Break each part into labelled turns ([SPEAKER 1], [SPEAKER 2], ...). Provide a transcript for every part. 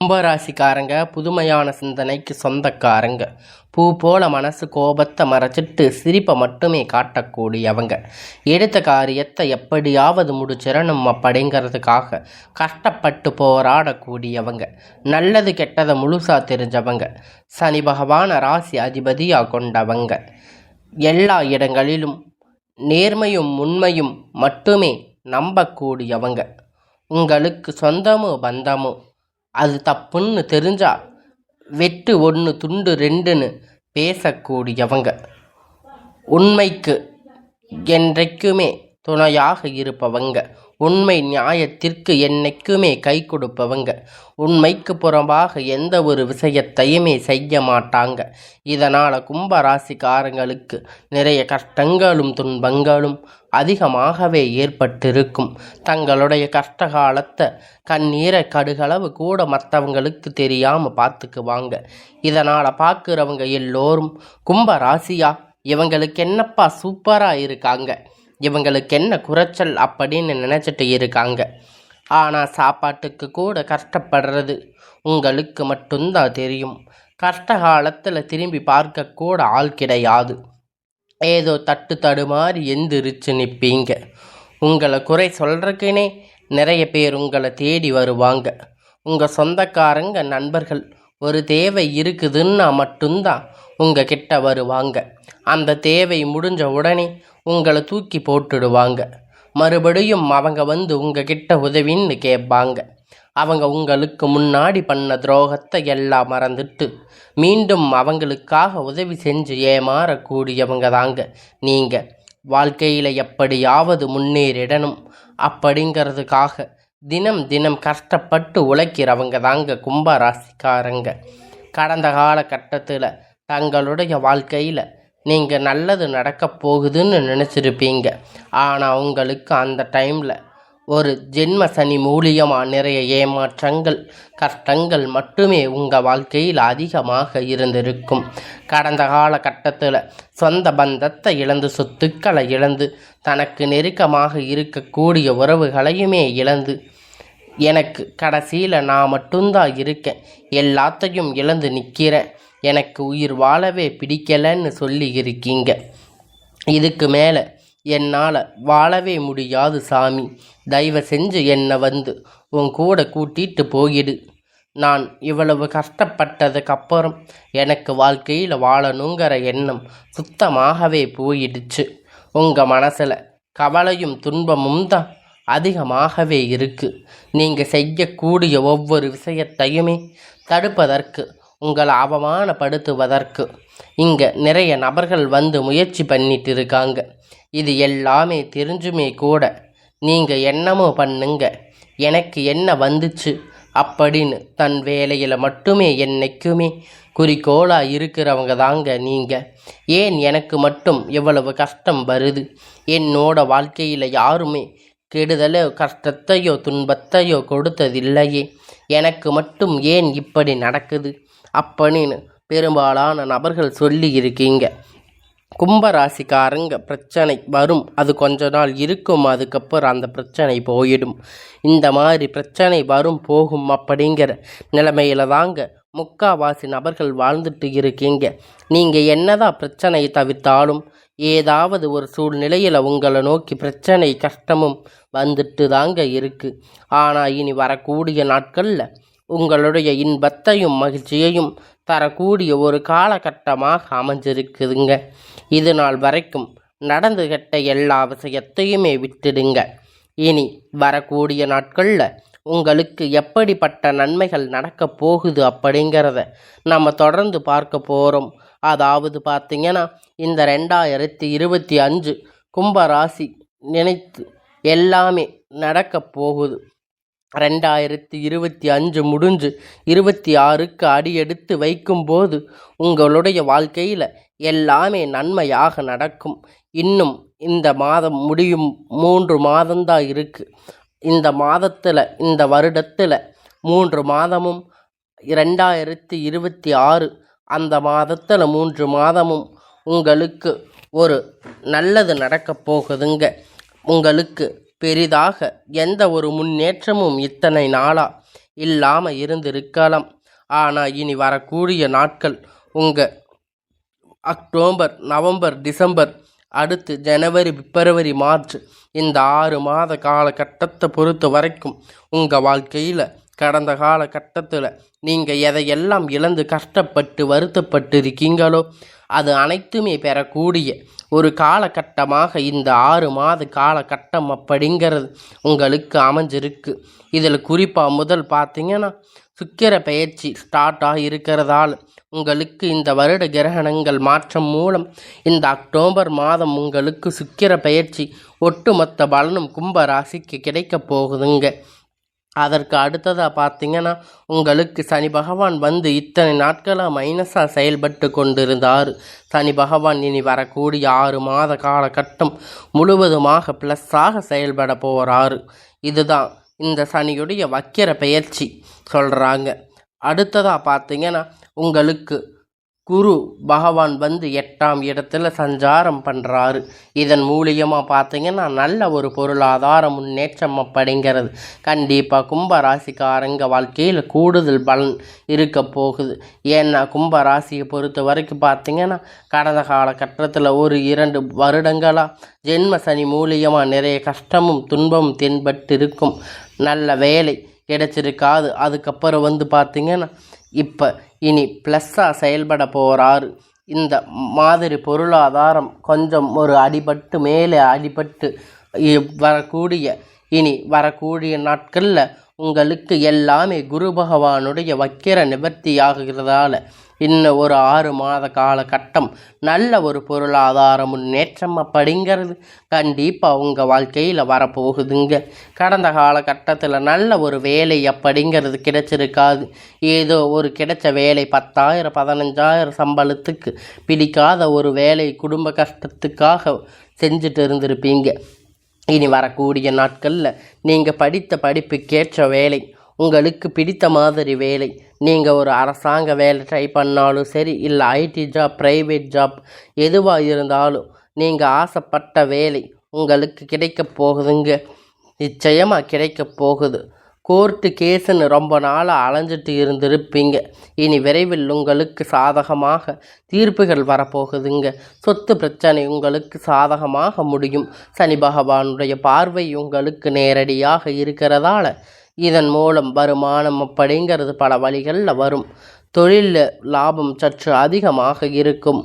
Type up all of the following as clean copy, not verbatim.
[SPEAKER 1] கும்பராசிக்காரங்க புதுமையான சிந்தனைக்கு சொந்தக்காரங்க. பூ போல மனசு கோபத்தை மறைச்சிட்டு சிரிப்பை மட்டுமே காட்டக்கூடியவங்க. எடுத்த காரியத்தை எப்படியாவது முடிச்சிடணும் அப்படிங்கிறதுக்காக கஷ்டப்பட்டு போராடக்கூடியவங்க. நல்லது கெட்டதை முழுசா தெரிஞ்சவங்க. சனி பகவான ராசி அதிபதியாக கொண்டவங்க. எல்லா இடங்களிலும் நேர்மையும் உண்மையும் மட்டுமே நம்பக்கூடியவங்க. உங்களுக்கு சொந்தமோ பந்தமோ அது தப்புன்னு தெரிஞ்சா வெட்டு ஒன்று துண்டு ரெண்டுன்னு பேசக்கூடியவங்க. உண்மைக்கு என்றைக்குமே துணையாக இருப்பவங்க. உண்மை நியாயத்திற்கு என்னைக்குமே கை கொடுப்பவங்க. உண்மைக்கு புறம்பாக எந்த ஒரு விஷயத்தையுமே செய்ய மாட்டாங்க. இதனால் கும்பராசிக்காரங்களுக்கு நிறைய கஷ்டங்களும் துன்பங்களும் அதிகமாகவே ஏற்பட்டிருக்கும். தங்களுடைய கஷ்டகாலத்தை கண்ணீரை கடுகளவு கூட மற்றவங்களுக்கு தெரியாமல் பார்த்துக்குவாங்க. இதனால் பார்க்குறவங்க எல்லோரும் கும்பராசியா இவங்களுக்கு என்னப்பா சூப்பராக இருக்காங்க, இவங்களுக்கு என்ன குறைச்சல் அப்படின்னு நினச்சிட்டு இருக்காங்க. ஆனால் சாப்பாட்டுக்கு கூட கஷ்டப்படுறது உங்களுக்கு மட்டும்தான் தெரியும். கஷ்ட காலத்தில் திரும்பி பார்க்கக்கூட ஆள் கிடையாது. ஏதோ தட்டு தடுமாறி எந்திரிச்சு நிற்பீங்க. உங்களை குறை சொல்கிறதுக்குனே நிறைய பேர் உங்களை தேடி வருவாங்க. உங்கள் சொந்தக்காரங்க நண்பர்கள் ஒரு தேவை இருக்குதுன்னா மட்டும்தான் உங்கள் கிட்ட வருவாங்க. அந்த தேவை முடிஞ்ச உடனே உங்களை தூக்கி போட்டுடுவாங்க. மறுபடியும் அவங்க வந்து உங்ககிட்ட உதவின்னு கேட்பாங்க. அவங்க உங்களுக்கு முன்னாடி பண்ண துரோகத்தை எல்லாம் மறந்துட்டு மீண்டும் அவங்களுக்காக உதவி செஞ்சு ஏமாறக்கூடியவங்க தாங்க நீங்கள். வாழ்க்கையில் எப்படியாவது முன்னேறிடணும் அப்படிங்கிறதுக்காக தினம் தினம் கஷ்டப்பட்டு உழைக்கிறவங்க தாங்க கும்பராசிக்காரங்க. கடந்த காலகட்டத்தில் தங்களுடைய வாழ்க்கையில் நீங்கள் நல்லது நடக்க போகுதுன்னு நினச்சிருப்பீங்க. ஆனால் உங்களுக்கு அந்த டைமில் ஒரு ஜென்ம சனி மூலியமாக நிறைய ஏமாற்றங்கள் கஷ்டங்கள் மட்டுமே உங்கள் வாழ்க்கையில் அதிகமாக இருந்திருக்கும். கடந்த காலகட்டத்தில் சொந்த பந்தத்தை இழந்து சொத்துக்களை இழந்து தனக்கு நெருக்கமாக இருக்கக்கூடிய உறவுகளையுமே இழந்து எனக்கு கடைசியில் நான் மட்டும்தான் இருக்கேன், எல்லாத்தையும் இழந்து நிற்கிறேன், எனக்கு உயிர் வாழவே பிடிக்கலைன்னு சொல்லி இருக்கீங்க. இதுக்கு மேலே என்னால் வாழவே முடியாது சாமி, தயவு செஞ்சு என்னை வந்து உன் கூட கூட்டிகிட்டு போயிடு. நான் இவ்வளவு கஷ்டப்பட்டதுக்கப்புறம் எனக்கு வாழ்க்கையில் வாழணுங்கிற எண்ணம் சுத்தமாகவே போயிடுச்சு. உங்கள் மனசில் கவலையும் துன்பமும் தான் அதிகமாகவே இருக்குது. நீங்கள் செய்யக்கூடிய ஒவ்வொரு விஷயத்தையுமே தடுப்பதற்கு, உங்களை அவமானப்படுத்துவதற்கு இங்கே நிறைய நபர்கள் வந்து முயற்சி பண்ணிட்டு இருக்காங்க. இது எல்லாமே தெரிஞ்சுமே கூட நீங்கள் என்னமோ பண்ணுங்க, எனக்கு என்ன வந்துச்சு அப்படின்னு தன் வேலையில் மட்டுமே என்னைக்குமே குறிக்கோளாக இருக்கிறவங்க தாங்க நீங்கள். ஏன் எனக்கு மட்டும் இவ்வளவு கஷ்டம் வருது, என்னோட வாழ்க்கையில் யாருமே கெடுதலோ கஷ்டத்தையோ துன்பத்தையோ கொடுத்ததில்லையே, எனக்கு மட்டும் ஏன் இப்படி நடக்குது அப்படின்னு பெரும்பாலான நபர்கள் சொல்லி இருக்கீங்க. கும்பராசிக்காரங்க பிரச்சனை வரும், அது கொஞ்ச நாள் இருக்கும், அதுக்கப்புறம் அந்த பிரச்சனை போயிடும். இந்த மாதிரி பிரச்சனை வரும் போகும் அப்படிங்கிற நிலைமையில தாங்க முக்காவாசி நபர்கள் வாழ்ந்துட்டு இருக்கீங்க. நீங்கள் என்னதான் பிரச்சனையை தவிர்த்தாலும் ஏதாவது ஒரு சூழ்நிலையில் உங்களை நோக்கி பிரச்சனை கஷ்டமும் வந்துட்டு தாங்க இருக்குது. ஆனால் இனி வரக்கூடிய நாட்களில் உங்களுடைய இன்பத்தையும் மகிழ்ச்சியையும் தரக்கூடிய ஒரு காலகட்டமாக அமைஞ்சிருக்குதுங்க. இது நாள் வரைக்கும் நடந்துகிட்ட எல்லா விஷயத்தையுமே விட்டுடுங்க. இனி வரக்கூடிய நாட்களில் உங்களுக்கு எப்படிப்பட்ட நன்மைகள் நடக்க போகுது அப்படிங்கிறத நம்ம தொடர்ந்து பார்க்க போகிறோம். அதாவது பார்த்திங்கன்னா இந்த 2025 கும்பராசி நினைத்து எல்லாமே நடக்க போகுது. 2025 முடிஞ்சு 26க்கு அடியெடுத்து வைக்கும்போது உங்களுடைய வாழ்க்கையில் எல்லாமே நன்மையாக நடக்கும். இன்னும் இந்த மாதம் முடியும், 3 மாதம்தான் இருக்குது. இந்த மாதத்தில், இந்த வருடத்தில் 3 மாதமும் 2026 அந்த மாதத்தில் 3 மாதமும் உங்களுக்கு ஒரு நல்லது நடக்க போகுதுங்க. உங்களுக்கு பெரிதாக எந்த ஒரு முன்னேற்றமும் இத்தனை நாளாக இல்லாமல் இருந்திருக்கலாம். ஆனால் இனி வரக்கூடிய நாட்கள் உங்கள் அக்டோபர், நவம்பர், டிசம்பர், அடுத்து ஜனவரி, பிப்ரவரி, மார்ச், இந்த 6 மாத காலகட்டத்தை பொறுத்த வரைக்கும் உங்கள் வாழ்க்கையில் கடந்த காலகட்டத்தில் நீங்கள் எதையெல்லாம் இழந்து கஷ்டப்பட்டு வருத்தப்பட்டு இருக்கீங்களோ அது அனைத்துமே பெறக்கூடிய ஒரு காலகட்டமாக இந்த 6 மாத காலகட்டம் அப்படிங்கிறது உங்களுக்கு அமைஞ்சிருக்கு. இதில் குறிப்பாக முதல் பார்த்தீங்கன்னா சுக்கிர பெயர்ச்சி ஸ்டார்ட் ஆகி இருக்கிறதால் உங்களுக்கு இந்த வருட கிரகணங்கள் மாற்றம் மூலம் இந்த அக்டோபர் மாதம் உங்களுக்கு சுக்கிர பெயர்ச்சி ஒட்டுமொத்த பலனும் கும்ப ராசிக்கு கிடைக்க போகுதுங்க. அதற்கு அடுத்ததாக பார்த்தீங்கன்னா உங்களுக்கு சனி பகவான் வந்து இத்தனை நாட்களாக மைனஸாக செயல்பட்டு கொண்டிருந்தார். சனி பகவான் இனி வரக்கூடிய 6 மாத காலகட்டம் முழுவதுமாக ப்ளஸ்ஸாக செயல்பட போகிறாரு. இதுதான் இந்த சனியுடைய வக்கிர பெயர்ச்சி சொல்கிறாங்க. அடுத்ததாக பார்த்தீங்கன்னா உங்களுக்கு குரு பகவான் வந்து 8ஆம் இடத்துல சஞ்சாரம் பண்ணுறாரு. இதன் மூலியமாக பார்த்தீங்கன்னா நல்ல ஒரு பொருளாதார முன்னேற்றம் அப்படிங்கிறது கண்டிப்பாக கும்பராசிக்காரங்க வாழ்க்கையில் கூடுதல் பலன் இருக்க போகுது. ஏன்னா கும்பராசியை பொறுத்த வரைக்கும் பார்த்தீங்கன்னா கடந்த காலகட்டத்தில் ஒரு 2 வருடங்களாக ஜென்ம சனி மூலியமாக நிறைய கஷ்டமும் துன்பமும் தென்பட்டு இருக்கும். நல்ல வேலை கிடைச்சிருக்காது. அதுக்கப்புறம் வந்து பார்த்திங்கன்னா இப்போ இனி ப்ளஸ்ஸாக செயல்பட போகிறாரு. இந்த மாதிரி பொருளாதாரம் கொஞ்சம் ஒரு அடிபட்டு மேலே அடிபட்டு வரக்கூடிய நாட்களில் உங்களுக்கு எல்லாமே குரு பகவானுடைய வக்கிர நிவர்த்தி ஆகிறதால இன்னும் ஒரு 6 மாத காலகட்டம் நல்ல ஒரு பொருளாதார முன்னேற்றம் அப்படிங்கிறது கண்டிப்பாக உங்கள் வாழ்க்கையில் வரப்போகுதுங்க. கடந்த காலகட்டத்தில் நல்ல ஒரு வேலை அப்படிங்கிறது கிடைச்சிருக்காது. ஏதோ ஒரு கிடைச்ச வேலை 10,000 15,000 சம்பளத்துக்கு பிடிக்காத ஒரு வேலை குடும்ப கஷ்டத்துக்காக செஞ்சுட்டு இருந்திருப்பீங்க. இனி வரக்கூடிய நாட்களில் நீங்கள் படித்த படிப்புக்கேற்ற வேலை, உங்களுக்கு பிடித்த மாதிரி வேலை, நீங்கள் ஒரு அரசாங்க வேலை ட்ரை பண்ணாலும் சரி, இல்லை ஐடி ஜாப், ப்ரைவேட் ஜாப், எதுவாக இருந்தாலும் நீங்கள் ஆசைப்பட்ட வேலை உங்களுக்கு கிடைக்க போகுதுங்க. நிச்சயமாக கிடைக்க போகுது. கோர்ட்டு கேஸுன்னு ரொம்ப நாளாக அலைஞ்சிட்டு இருந்திருப்பீங்க. இனி விரைவில் உங்களுக்கு சாதகமாக தீர்ப்புகள் வரப்போகுதுங்க. சொத்து பிரச்சனை உங்களுக்கு சாதகமாக முடியும். சனி பகவானுடைய பார்வை உங்களுக்கு நேரடியாக இருக்கிறதால இதன் மூலம் வருமானம் அப்படிங்கிறது பல வழிகளில் வரும். தொழிலில் லாபம் சற்று அதிகமாக இருக்கும்.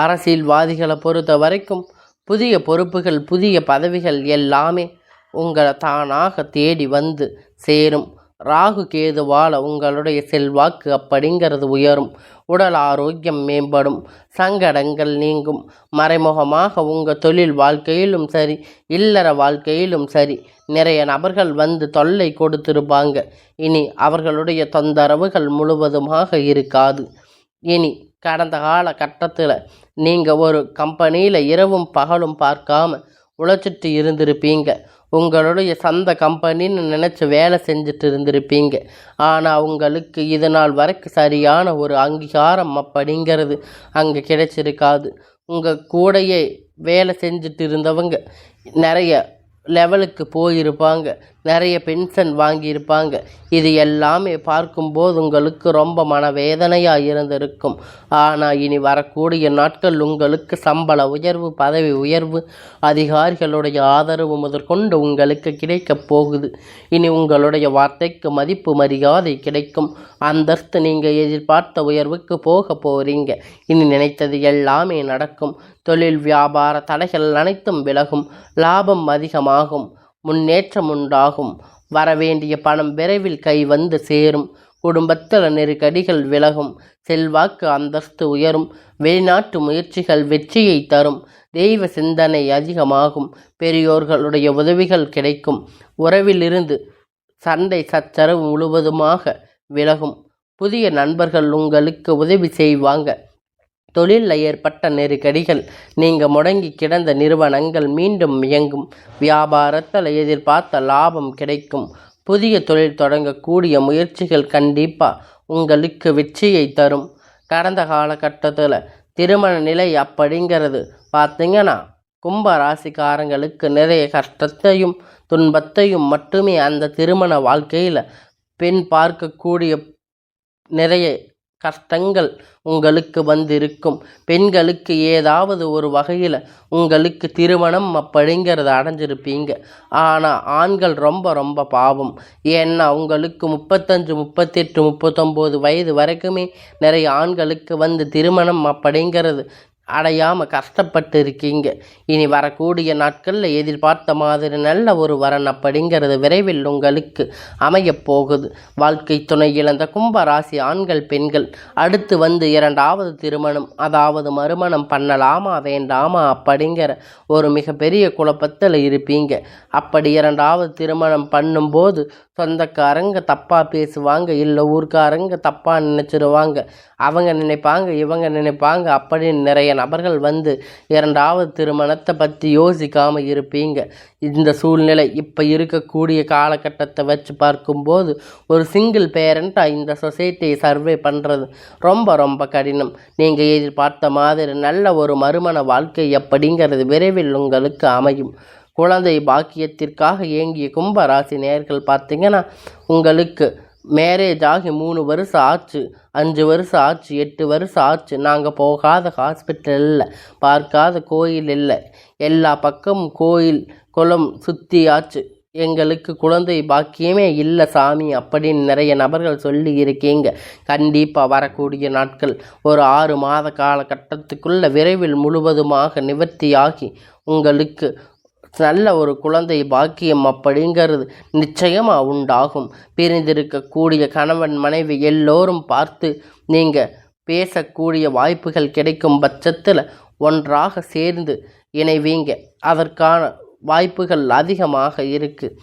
[SPEAKER 1] அரசியல்வாதிகளை பொறுத்த வரைக்கும் புதிய பொறுப்புகள், புதிய பதவிகள் எல்லாமே உங்களை தானாக தேடி வந்து சேரும். ராகு கேதுவால் உங்களுடைய செல்வாக்கு அப்படிங்கிறது உயரும். உடல் ஆரோக்கியம் மேம்படும். சங்கடங்கள் நீங்கும். மறைமுகமாக உங்கள் தொழில் வாழ்க்கையிலும் சரி, இல்லற வாழ்க்கையிலும் சரி நிறைய நபர்கள் வந்து தொல்லை கொடுத்திருப்பாங்க. இனி அவர்களுடைய தொந்தரவுகள் முழுவதுமாக இருக்காது. இனி கடந்த காலகட்டத்தில் நீங்கள் ஒரு கம்பெனியில் இரவும் பகலும் பார்க்காம உழைச்சிட்டு இருந்திருப்பீங்க. உங்களுடைய சொந்த கம்பெனின்னு நினச்சி வேலை செஞ்சுட்டு இருந்திருப்பீங்க. ஆனால் உங்களுக்கு இது நாள் வரைக்கும் சரியான ஒரு அங்கீகாரம் அப்படிங்கிறது அங்கே கிடைச்சிருக்காது. உங்கள் கூடையே வேலை செஞ்சுட்டு இருந்தவங்க நிறைய லெவலுக்கு போயிருப்பாங்க, நிறைய பென்ஷன் வாங்கியிருப்பாங்க. இது எல்லாமே பார்க்கும்போது உங்களுக்கு ரொம்ப மனவேதனையாக இருந்திருக்கும். ஆனால் இனி வரக்கூடிய நாட்கள் உங்களுக்கு சம்பள உயர்வு, பதவி உயர்வு, அதிகாரிகளுடைய ஆதரவு முதற்கொண்டு உங்களுக்கு கிடைக்கப் போகுது. இனி உங்களுடைய வார்த்தைக்கு மதிப்பு மரியாதை கிடைக்கும். அந்தஸ்து நீங்கள் எதிர்பார்த்த உயர்வுக்கு போக போகிறீங்க. இனி நினைத்தது எல்லாமே நடக்கும். தொழில் வியாபார தடைகள் அனைத்தும் விலகும். லாபம் அதிகமாகும். முன்னேற்றம் உண்டாகும். வரவேண்டிய பணம் விரைவில் கை வந்து சேரும். குடும்பத்தில் நெருக்கடிகள் விலகும். செல்வாக்கு அந்தஸ்து உயரும். வெளிநாட்டு முயற்சிகள் வெற்றியை தரும். தெய்வ சிந்தனை அதிகமாகும். பெரியோர்களுடைய உதவிகள் கிடைக்கும். உறவிலிருந்து சண்டை சச்சரவு முழுவதுமாக விலகும். புதிய நண்பர்கள் உங்களுக்கு உதவி செய்வாங்க. தொழிலில் ஏற்பட்ட நெருக்கடிகள், நீங்கள் முடங்கி கிடந்த நிறுவனங்கள் மீண்டும் இயங்கும். வியாபாரத்தில் எதிர்பார்த்த லாபம் கிடைக்கும். புதிய தொழில் தொடங்கக்கூடிய முயற்சிகள் கண்டிப்பாக உங்களுக்கு வெற்றியை தரும். கடந்த காலகட்டத்தில் திருமண நிலை அப்படிங்கிறது பார்த்திங்கன்னா கும்ப ராசிக்காரங்களுக்கு நிறைய கஷ்டத்தையும் துன்பத்தையும் மட்டுமே அந்த திருமண வாழ்க்கையில் பெண் பார்க்கக்கூடிய நிறைய கஷ்டங்கள் உங்களுக்கு வந்திருக்கும். பெண்களுக்கு ஏதாவது ஒரு வகையில் உங்களுக்கு திருமணம் அப்படிங்கிறத அடைஞ்சிருப்பீங்க. ஆனால் ஆண்கள் ரொம்ப ரொம்ப பாவம். ஏன்னா உங்களுக்கு 35, 38, 39 வயது வரைக்குமே நிறைய ஆண்களுக்கு திருமணம் அப்படிங்கிறது அடையாமல் கஷ்டப்பட்டு இருக்கீங்க. இனி வரக்கூடிய நாட்களில் எதிர்பார்த்த மாதிரி நல்ல ஒரு வரன் அப்படிங்கிறது விரைவில் உங்களுக்கு அமையப் போகுது. வாழ்க்கை துணை இழந்த கும்பராசி ஆண்கள் பெண்கள் அடுத்து இரண்டாவது திருமணம், அதாவது மறுமணம் பண்ணலாமா வேண்டாமா அப்படிங்கிற ஒரு மிகப்பெரிய குழப்பத்தில் இருப்பீங்க. அப்படி இரண்டாவது திருமணம் பண்ணும்போது சொந்தக்காரங்க தப்பாக பேசுவாங்க, இல்லை ஊர்க்காரங்க தப்பாக நினச்சிருவாங்க. அவங்க நினைப்பாங்க, இவங்க நினைப்பாங்க அப்படின்னு நிறைய நபர்கள் இரண்டாவது திருமணத்தை பற்றி யோசிக்காமல் இருப்பீங்க. இந்த சூழ்நிலை இப்போ இருக்கக்கூடிய காலகட்டத்தை வச்சு பார்க்கும்போது ஒரு சிங்கிள் பேரண்ட்டாக இந்த சொசைட்டியை சர்வே பண்ணுறது ரொம்ப ரொம்ப கடினம். நீங்கள் எதிர்பார்த்த மாதிரி நல்ல ஒரு மறுமண வாழ்க்கை அப்படிங்கிறது விரைவில் உங்களுக்கு அமையும். குழந்தை பாக்கியத்திற்காக ஏங்கிய கும்பராசி நேயர்கள் பார்த்தீங்கன்னா, உங்களுக்கு மேரேஜ் ஆகி 3 வருஷம் ஆச்சு, 5 வருஷம் ஆச்சு, 8 வருஷம் ஆச்சு, நாங்கள் போகாத ஹாஸ்பிட்டல் இல்லை, பார்க்காத கோயில் இல்லை, எல்லா பக்கமும் கோயில் குளம் சுற்றி ஆச்சு, எங்களுக்கு குழந்தை பாக்கியமே இல்லை சாமி அப்படின்னு நிறைய நபர்கள் சொல்லி இருக்கீங்க. கண்டிப்பாக வரக்கூடிய நாட்கள் ஒரு 6 மாத காலகட்டத்துக்குள்ள விரைவில் முழுவதுமாக நிவர்த்தியாகி உங்களுக்கு நல்ல ஒரு குழந்தை பாக்கியம் அப்படிங்கிறது நிச்சயமாக உண்டாகும். பிரிந்திருக்கக்கூடிய கணவன் மனைவி எல்லோரும் பார்த்து நீங்கள் பேசக்கூடிய வாய்ப்புகள் கிடைக்கும் பட்சத்தில் ஒன்றாக சேர்ந்து இணைவீங்க. அதற்கான வாய்ப்புகள் அதிகமாக இருக்குது.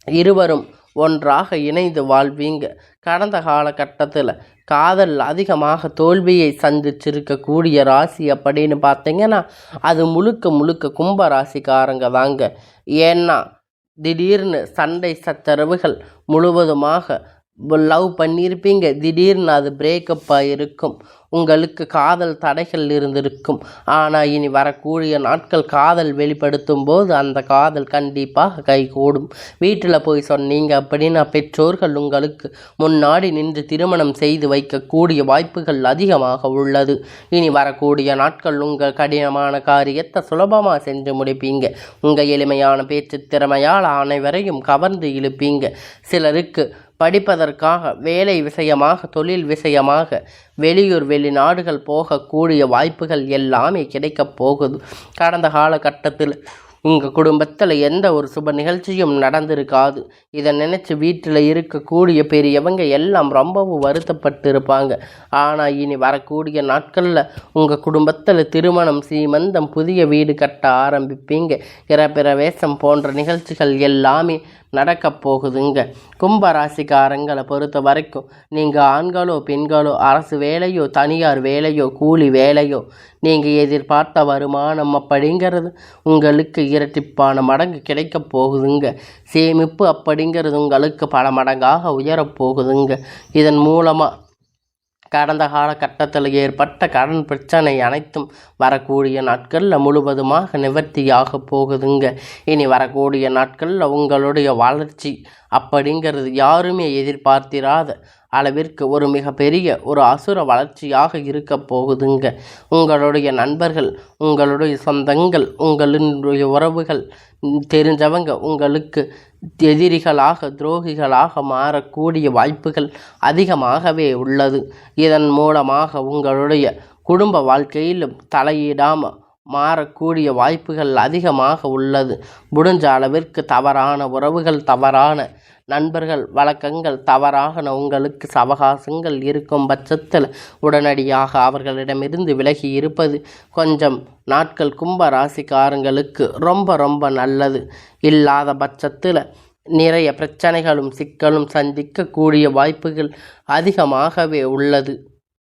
[SPEAKER 1] இருவரும் ஒன்றாக இணைந்து வாழ்வீங்க. கடந்த காலகட்டத்தில் காதல் அதிகமாக தோல்வியை சந்திச்சிருக்கக்கூடிய ராசி அப்படின்னு பார்த்தீங்கன்னா அது முழுக்க முழுக்க கும்ப ராசிக்காரங்க தாங்க. ஏன்னா திடீர்னு சண்டை சச்சரவுகள் முழுவதுமாக லவ் பண்ணியிருப்பீங்க, திடீர்னு அது பிரேக்கப்பாக இருக்கும். உங்களுக்கு காதல் தடைகள் இருந்திருக்கும். ஆனால் இனி வரக்கூடிய நாட்கள் காதல் வெளிப்படுத்தும் போது அந்த காதல் கண்டிப்பாக கைகூடும். வீட்டில் போய் சொன்னீங்க அப்படின்னா பெற்றோர்கள் உங்களுக்கு முன்னாடி நின்று திருமணம் செய்து வைக்கக்கூடிய வாய்ப்புகள் அதிகமாக உள்ளது. இனி வரக்கூடிய நாட்கள் உங்கள் கடினமான காரியத்தை சுலபமாக செஞ்சு முடிப்பீங்க. உங்கள் எளிமையான பேச்சு திறமையால் அனைவரையும் கவர்ந்து இழுப்பீங்க. சிலருக்கு படிப்பதற்காக, வேலை விஷயமாக, தொழில் விஷயமாக வெளியூர் வெளிநாடுகள் போகக்கூடிய வாய்ப்புகள் எல்லாமே கிடைக்கப் போகுது. கடந்த காலகட்டத்தில் உங்கள் குடும்பத்தில் எந்த ஒரு சுப நிகழ்ச்சியும் நடந்திருக்காது. இதை நினச்சி வீட்டில் இருக்கக்கூடிய பெரியவங்க எல்லாம் ரொம்பவும் வருத்தப்பட்டு இருப்பாங்க. ஆனால் இனி வரக்கூடிய நாட்களில் உங்கள் குடும்பத்தில் திருமணம், சீமந்தம், புதிய வீடு கட்ட ஆரம்பிப்பீங்க. கிரகப்பிரவேசம் போன்ற நிகழ்ச்சிகள் எல்லாமே நடக்கப் போகுதுங்க. கும்பராசிக்காரங்களை பொறுத்த வரைக்கும் நீங்கள் ஆண்களோ பெண்களோ, அரசு வேலையோ தனியார் வேலையோ கூலி வேலையோ, நீங்கள் எதிர்பார்த்த வருமானம் அப்படிங்கிறது உங்களுக்கு இரட்டிப்பான மடங்கு கிடைக்கப் போகுதுங்க. சேமிப்பு அப்படிங்கிறது உங்களுக்கு பல மடங்காக உயரப்போகுதுங்க. இதன் மூலமாக கடந்த காலகட்டத்தில் ஏற்பட்ட கடன் பிரச்சனை அனைத்தும் வரக்கூடிய நாட்களில் முழுவதுமாக நிவர்த்தியாக போகுதுங்க. இனி வரக்கூடிய நாட்களில் உங்களுடைய வளர்ச்சி அப்படிங்கிறது யாருமே எதிர்பார்த்திராத அளவிற்கு ஒரு மிகப்பெரிய ஒரு அசுர வளர்ச்சியாக இருக்க போகுதுங்க. உங்களுடைய நண்பர்கள், உங்களுடைய சொந்தங்கள், உங்களுடைய உறவுகள், தெரிஞ்சவங்க உங்களுக்கு எதிரிகளாக, துரோகிகளாக மாறக்கூடிய வாய்ப்புகள் அதிகமாகவே உள்ளது. இதன் மூலமாக உங்களுடைய குடும்ப வாழ்க்கையிலும் தலையிடாமல் மாறக்கூடிய வாய்ப்புகள் அதிகமாக உள்ளது. முடிஞ்ச அளவிற்கு தவறான உறவுகள், தவறான நண்பர்கள், வழக்கங்கள், தவறாக உங்களுக்கு சவகாசங்கள் இருக்கும் பட்சத்தில் உடனடியாக அவர்களிடமிருந்து விலகி இருப்பது கொஞ்சம் நாட்கள் கும்ப ராசிக்காரங்களுக்கு ரொம்ப ரொம்ப நல்லது. இல்லாத பட்சத்தில் நிறைய பிரச்சனைகளும் சிக்கலும் சந்திக்கக்கூடிய வாய்ப்புகள் அதிகமாகவே உள்ளது.